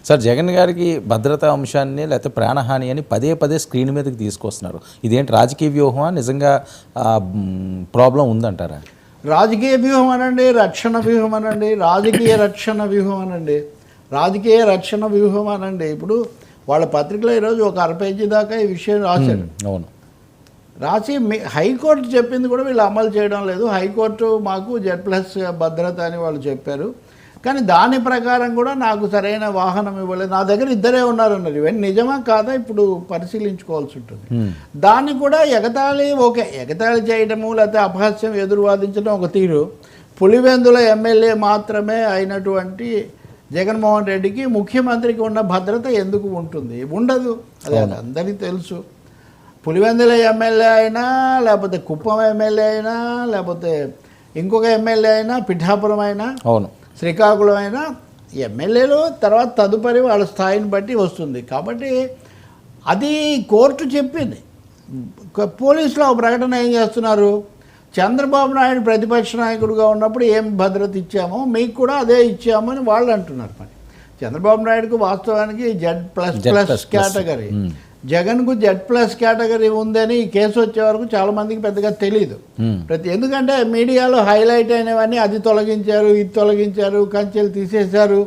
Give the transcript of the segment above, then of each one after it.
Sir Jagan గారికి భద్రతా అంశాన్ని లేకపోతే ప్రాణహాని అని పదే పదే స్క్రీన్ మీదకి తీసుకొస్తున్నారు. ఇదేంటి రాజకీయ వ్యూహమా, నిజంగా ప్రాబ్లం ఉందంటారా? రాజకీయ వ్యూహం అనండి, రక్షణ వ్యూహం అనండి, రాజకీయ రక్షణ వ్యూహం అనండి, రాజకీయ రక్షణ వ్యూహం అనండి. ఇప్పుడు వాళ్ళ పత్రికలో ఈరోజు ఒక 6 పేజీ దాకా ఈ విషయం రాశారు. అవును, రాసి హైకోర్టు చెప్పింది కూడా వీళ్ళు అమలు చేయడం లేదు. హైకోర్టు మాకు Z+ భద్రత అని వాళ్ళు చెప్పారు, కానీ దాని ప్రకారం కూడా నాకు సరైన వాహనం ఇవ్వలేదు. నా దగ్గర ఇద్దరే ఉన్నారన్నారు. ఇవన్నీ నిజమా కాదా ఇప్పుడు పరిశీలించుకోవాల్సి ఉంటుంది. దాన్ని కూడా ఎగతాళి ఎగతాళి చేయడము లేకపోతే అపహాస్యం ఎదురువాదించడం ఒక తీరు. పులివెందుల ఎమ్మెల్యే మాత్రమే అయినటువంటి జగన్మోహన్ రెడ్డికి ముఖ్యమంత్రికి ఉన్న భద్రత ఎందుకు ఉంటుంది? ఉండదు. అది అందరికీ తెలుసు. పులివెందుల ఎమ్మెల్యే అయినా, లేకపోతే కుప్పం ఎమ్మెల్యే అయినా, లేకపోతే ఇంకొక ఎమ్మెల్యే అయినా, పిఠాపురం అయినా, అవును, శ్రీకాకుళం అయినా, ఎమ్మెల్యేలు తర్వాత తదుపరి వాళ్ళ స్థాయిని బట్టి వస్తుంది. కాబట్టి అది కోర్టు చెప్పింది. పోలీసులు ఒక ప్రకటన ఏం చేస్తున్నారు? చంద్రబాబు నాయుడు ప్రతిపక్ష నాయకుడిగా ఉన్నప్పుడు ఏం భద్రత ఇచ్చామో మీకు కూడా అదే ఇచ్చామని వాళ్ళు అంటున్నారు. మరి చంద్రబాబు నాయుడుకు వాస్తవానికి Z++ కేటగిరీ, జగన్కు Z+ కేటగిరీ ఉందని ఈ కేసు వచ్చే వరకు చాలామందికి పెద్దగా తెలియదు. ఎందుకంటే మీడియాలో హైలైట్ అయినవన్నీ అది తొలగించారు, ఇది తొలగించారు, కంచెలు తీసేశారు,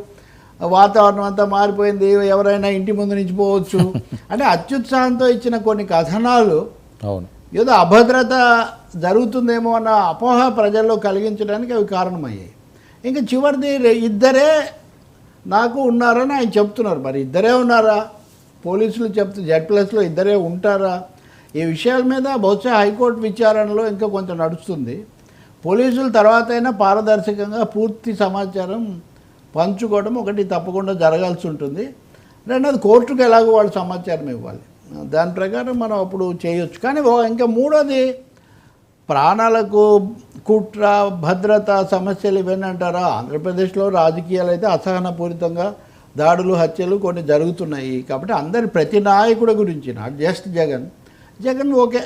వాతావరణం అంతా మారిపోయింది, ఎవరైనా ఇంటి ముందు నుంచి పోవచ్చు అంటే అత్యుత్సాహంతో ఇచ్చిన కొన్ని కథనాలు అవును ఏదో అభద్రత జరుగుతుందేమో అన్న అపోహ ప్రజల్లో కలిగించడానికి అవి కారణమయ్యాయి. ఇంకా చివరిది ఇద్దరే నాకు ఉన్నారని ఆయన చెప్తున్నారు. మరి ఇద్దరే ఉన్నారా? పోలీసులు Z+లో ఇద్దరే ఉంటారా? ఈ విషయాల మీద బహుశా హైకోర్టు విచారణలో ఇంకా కొంచెం నడుస్తుంది. పోలీసులు తర్వాత అయినా పారదర్శకంగా పూర్తి సమాచారం పంచుకోవడం ఒకటి తప్పకుండా జరగాల్సి ఉంటుంది. రెండోది కోర్టుకు ఎలాగో వాళ్ళు సమాచారం ఇవ్వాలి, దాని ప్రకారం మనం అప్పుడు చేయొచ్చు. కానీ ఇంకా మూడోది ప్రాణాలకు కుట్ర, భద్రత సమస్యలు ఇవన్నీ అంటారా? ఆంధ్రప్రదేశ్లో రాజకీయాలు అయితే అసహనపూరితంగా దాడులు, హత్యలు కొన్ని జరుగుతున్నాయి. కాబట్టి అందరి ప్రతి నాయకుడి గురించి, నాట్ జస్ట్ జగన్ ఓకే,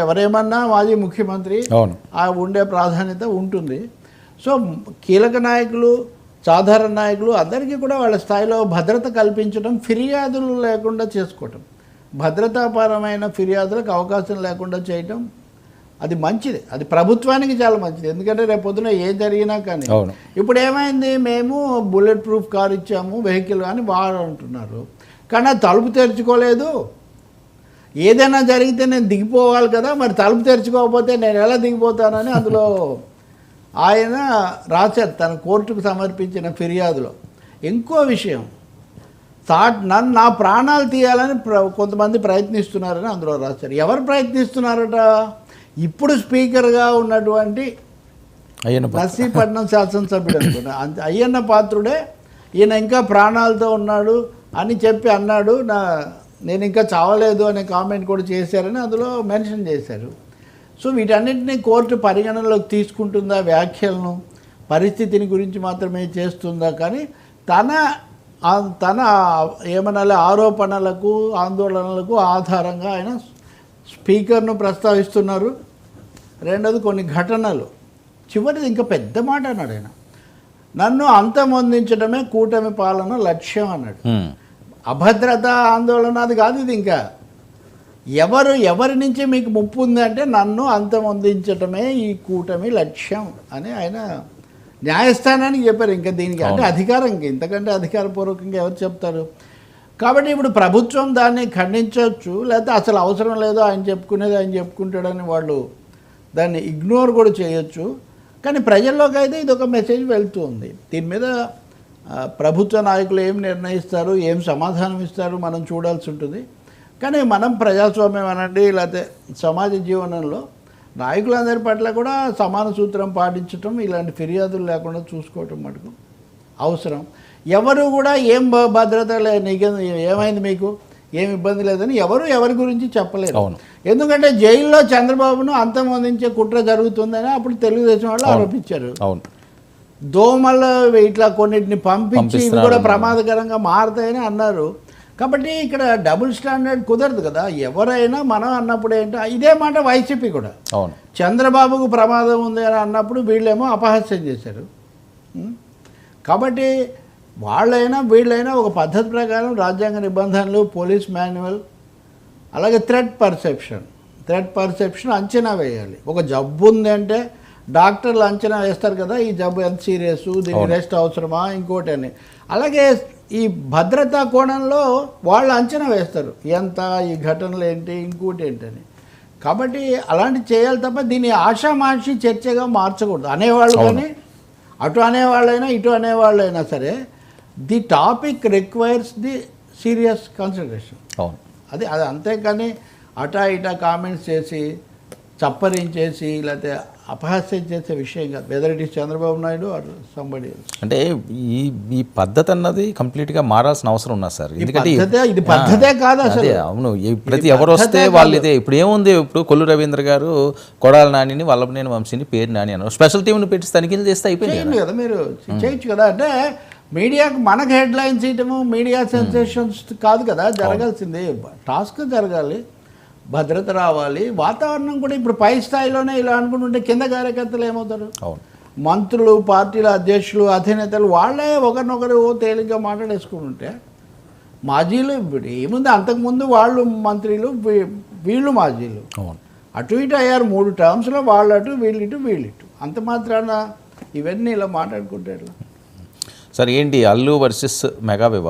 ఎవరేమన్నా మాజీ ముఖ్యమంత్రి, ఆ ఉండే ప్రాధాన్యత ఉంటుంది. సో కీలక నాయకులు, సాధారణ నాయకులు అందరికీ కూడా వాళ్ళ స్థాయిలో భద్రత కల్పించడం, ఫిర్యాదులు లేకుండా చేసుకోవటం, భద్రతాపరమైన ఫిర్యాదులకు అవకాశం లేకుండా చేయటం అది మంచిది. అది ప్రభుత్వానికి చాలా మంచిది. ఎందుకంటే రేపు పొద్దున ఏం జరిగినా కానీ ఇప్పుడు ఏమైంది, మేము బుల్లెట్ ప్రూఫ్ కార్ ఇచ్చాము, వెహికల్ అని వాడు అంటున్నారు, కానీ అది తలుపు తెరుచుకోలేదు. ఏదైనా జరిగితే నేను దిగిపోవాలి కదా, మరి తలుపు తెరుచుకోకపోతే నేను ఎలా దిగిపోతానని అందులో ఆయన రాశారు తన కోర్టుకు సమర్పించిన ఫిర్యాదులో. ఇంకో విషయం, నా ప్రాణాలు తీయాలని కొంతమంది ప్రయత్నిస్తున్నారని అందులో రాశారు. ఎవరు ప్రయత్నిస్తున్నారట? ఇప్పుడు స్పీకర్గా ఉన్నటువంటి నర్సీపట్నం శాసనసభ్యుడు అనుకున్నా అయ్యన్న పాత్రుడే ఈయన ఇంకా ప్రాణాలతో ఉన్నాడు అని చెప్పి అన్నాడు. నేను ఇంకా చావలేదు అనే కామెంట్ కూడా చేశారని అందులో మెన్షన్ చేశారు. సో వీటన్నిటినీ కోర్టు పరిగణనలోకి తీసుకుంటుందా? వ్యాఖ్యలను, పరిస్థితిని గురించి మాత్రమే చేస్తుందా? కానీ తన ఏమనాలి ఆరోపణలకు, ఆందోళనలకు ఆధారంగా ఆయన స్పీకర్ను ప్రస్తావిస్తున్నారు. రెండోది కొన్ని ఘటనలు. చివరిది ఇంకా పెద్ద మాట అన్నాడు ఆయన, నన్ను అంతమొందించడమే కూటమి పాలన లక్ష్యం అన్నాడు. అభద్రత, ఆందోళన అది కాదు ఇది. ఇంకా ఎవరి నుంచి మీకు ముప్పు ఉందంటే నన్ను అంతమొందించడమే ఈ కూటమి లక్ష్యం అని ఆయన న్యాయస్థానానికి చెప్పారు. ఇంకా దీనికి అంటే అధికారం, ఇంతకంటే అధికారపూర్వకంగా ఎవరు చెప్తారు? కాబట్టి ఇప్పుడు ప్రభుత్వం దాన్ని ఖండించవచ్చు, లేకపోతే అసలు అవసరం లేదో ఆయన చెప్పుకునేది ఆయన చెప్పుకుంటాడని వాళ్ళు దాన్ని ఇగ్నోర్ కూడా చేయొచ్చు. కానీ ప్రజల్లోకి అయితే ఇది ఒక మెసేజ్ వెళ్తూ ఉంది. దీని మీద ప్రభుత్వ నాయకులు ఏం నిర్ణయిస్తారు, ఏం సమాధానం ఇస్తారు మనం చూడాల్సి ఉంటుంది. కానీ మనం ప్రజాస్వామ్యం అనండి, లేకపోతే సమాజ జీవనంలో నాయకులందరి పట్ల కూడా సమాన సూత్రం పాటించటం, ఇలాంటి ఫిర్యాదులు లేకుండా చూసుకోవటం మటుకు అవసరం. ఎవరు కూడా ఏం భద్రత నీకు ఏమైంది, మీకు ఏం ఇబ్బంది లేదని ఎవరి గురించి చెప్పలేరు. ఎందుకంటే జైల్లో చంద్రబాబును అంతమొందించే కుట్ర జరుగుతుందని అప్పుడు తెలుగుదేశం వాళ్ళు ఆరోపించారు. దోమలు ఇట్లా కొన్నిటిని పంపించి ఇవి కూడా ప్రమాదకరంగా మారుతాయని అన్నారు. కాబట్టి ఇక్కడ డబుల్ స్టాండర్డ్ కుదరదు కదా. ఎవరైనా మనం అన్నప్పుడు ఏంటో ఇదే మాట వైసీపీ కూడా చంద్రబాబుకు ప్రమాదం ఉంది అని అన్నప్పుడు వీళ్ళేమో అపహాస్యం చేశారు. కాబట్టి వాళ్ళైనా వీళ్ళైనా ఒక పద్ధతి ప్రకారం రాజ్యాంగ నిబంధనలు, పోలీస్ మాన్యువల్, అలాగే థ్రెట్ పర్సెప్షన్ అంచనా వేయాలి. ఒక జబ్బు ఉంది అంటే డాక్టర్లు అంచనా వేస్తారు కదా, ఈ జబ్బు ఎంత సీరియస్, దీనికి రెస్ట్ అవసరమా, ఇంకోటి అని. అలాగే ఈ భద్రతా కోణంలో వాళ్ళు అంచనా వేస్తారు, ఎంత ఈ ఘటనలు ఏంటి, ఇంకోటి ఏంటని. కాబట్టి అలాంటివి చేయాలి తప్ప దీన్ని ఆషామాషి చర్చగా మార్చకూడదు. అనేవాళ్ళు కానీ అటు అనేవాళ్ళైనా ఇటు అనేవాళ్ళైనా సరే, the topic requires the serious consideration. అవును, అది అంతేకాని అటా ఇటా కామెంట్స్ చేసి చప్పరించేసి లేకపోతే అపహాస్యం చేసే విషయం కాదు. Whether it is Chandrababu Naidu or somebody. అంటే ఈ పద్ధతి అన్నది కంప్లీట్గా మారాల్సిన అవసరం ఉన్నా సార్. ఎందుకంటే ఇది పద్ధతే కాదు అసలు. అవును, ప్రతి ఎవరు వస్తే వాళ్ళు ఇదే. ఇప్పుడు ఏముంది, ఇప్పుడు కొల్లు రవీంద్ర గారు కొడాల నానిని, వల్లభనేని వంశీని పేరు నాని అన్నారు. స్పెషల్ టీంని పెట్టి తనిఖీలు చేస్తే అయిపోయింది కదా. మీరు చేయొచ్చు కదా. అంటే మీడియాకు మనకు హెడ్లైన్స్ ఇవ్వటము, మీడియా సెన్సేషన్స్ కాదు కదా జరగాల్సింది. టాస్క్ జరగాలి, భద్రత రావాలి, వాతావరణం కూడా. ఇప్పుడు పై స్థాయిలోనే ఇలా అనుకుంటుంటే కింద కార్యకర్తలు ఏమవుతారు? మంత్రులు, పార్టీల అధ్యక్షులు, అధినేతలు వాళ్ళే ఒకరినొకరు తేలిగ్గా మాట్లాడేసుకుంటుంటే, మాజీలు ఇప్పుడు ఏముంది, అంతకుముందు వాళ్ళు మంత్రులు, వీళ్ళు మాజీలు, అటు ఇటు అయ్యారు 3 టర్మ్స్లో. వాళ్ళు అటు వీళ్ళిటు వీళ్ళిటు. అంత మాత్రాన ఇవన్నీ ఇలా మాట్లాడుకుంటే ఎట్లా? సార్ ఏంటి అల్లు వర్సెస్ మెగా వివాదం?